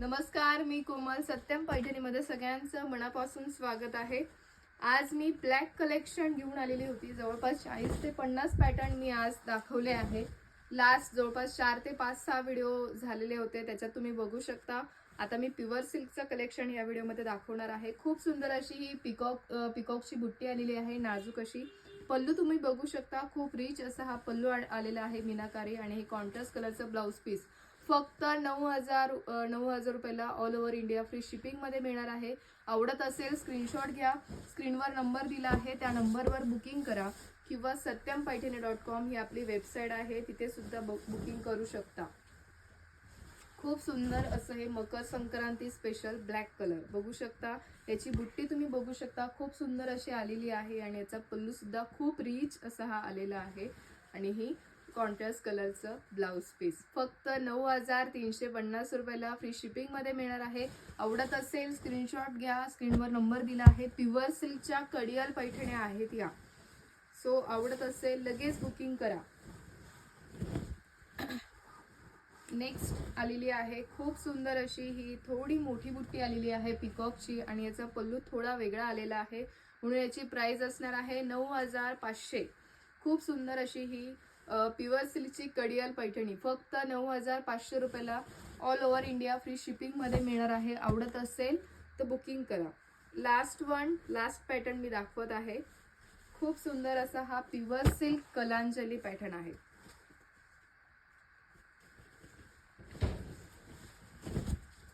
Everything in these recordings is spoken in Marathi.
नमस्कार, मी कोमल. सत्यम पैठणीमध्ये सगळ्यांचं मनापासून स्वागत आहे. आज मी ब्लॅक कलेक्शन घेऊन आलेली होती. जवळपास 40 ते 50 पॅटर्न मी आज दाखवले आहे. लास्ट जवळपास 4 ते 5-6 व्हिडिओ झालेले होते, त्याच्यात तुम्ही बघू शकता. आता मी प्युअर सिल्कचं कलेक्शन या व्हिडिओमध्ये दाखवणार आहे. खूप सुंदर अशी ही पिकॉकची बुट्टी आलेली आहे, नाजूक अशी. पल्लू तुम्ही बघू शकता, खूप रिच असा हा पल्लू आलेला आहे मीनाकारी, आणि हे कॉन्ट्रास्ट कलरचं ब्लाउज पीस. फक्त 9,000 रुपयाला all over India free shipping मध्ये मिळणार आहे. आवडत असेल स्क्रीनशॉट घ्या, स्क्रीनवर नंबर दिला आहे त्या नंबरवर बुकिंग करा, किंवा satyamPaithani.com ही आपली वेबसाईट आहे, तिथे सुद्धा बुकिंग करू शकता. खूप सुंदर असं हे Makar Sankranti special black colour बघू शकता. याची बुट्टी तुम्ही बघू शकता, खूप सुंदर अशी आलेली आहे, आणि याचा पल्लू सुद्धा खूप रिच असा हा आलेला आहे. आणि ही कॉन्ट्रास्ट कलरचं ब्लाउज पीस फक्त 9,350 रुपयाला फ्री शिपिंग मध्ये मिळणार आहे. आवडत असेल स्क्रीनशॉट घ्या, स्क्रीनवर नंबर दिला आहे. प्युअर सिल्कच्या कडियाल पैठण्या आहेत या. सो आवडत असेल लगेच बुकिंग करा. नेक्स्ट आलेली आहे खूप सुंदर अशी ही थोडी मोठी बुट्टी आलेली आहे पिकॉकची, आणि याचा पल्लू थोडा वेगळा आलेला आहे, म्हणून याची प्राइस असणार आहे 9,500. खूप सुंदर अशी ही प्युअर सिल्कची कडियाल पैठणी फक्त 9,500 रुपयाला all over India free shipping मध्ये मिळणार आहे. आवडत असेल तर बुकिंग करा. लास्ट पॅटर्न मी दाखवत आहे. खूप सुंदर असा हा प्युअर सिल्क कलांजली पॅटर्न आहे.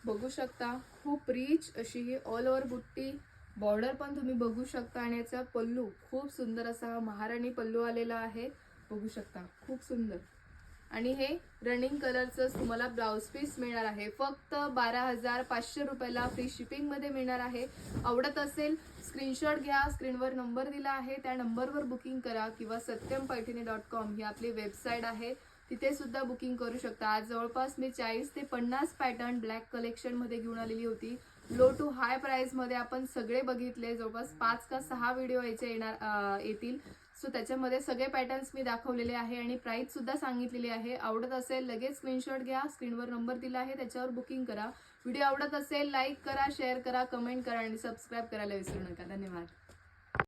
बघू शकता, खूप रिच अशी ही ऑल ओव्हर बुट्टी. बॉर्डर पण तुम्ही बघू शकता, आणि याचा पल्लू खूप सुंदर असा महाराणी पल्लू आलेला आहे. बघू शकता, खूप सुंदर. आणि हे रनिंग कलरचं तुम्हाला ब्लाउज पीस मिळणार आहे. फक्त 12,500 रुपयाला फ्री शिपिंग मध्ये मिळणार आहे. आवडत असेल स्क्रीनशॉट घ्या, स्क्रीनवर नंबर दिला आहे त्या नंबरवर बुकिंग करा, किंवा satyamPaithani.com ही आपली वेबसाईट आहे, तिथे सुद्धा बुकिंग करू शकता. आज जवळपास मी 40 ते 50 पॅटर्न ब्लॅक कलेक्शन मध्ये घेऊन आलेली होती. लो टू हाय प्राइस मध्ये आपण सगळे बघितले. जवळपास 5 का 6 व्हिडिओ येतील. सो त्याच्यामध्ये सगळे पॅटर्न्स मी दाखवलेले आहे, आणि प्राइस सुद्धा सांगितलेली आहे. आवडत असेल लगेच स्क्रीनशॉट घ्या, स्क्रीनवर नंबर दिला आहे त्याच्यावर बुकिंग करा. व्हिडिओ आवडत असेल लाईक करा, शेअर करा, कमेंट करा, आणि सबस्क्राईब करायला विसरू नका. धन्यवाद.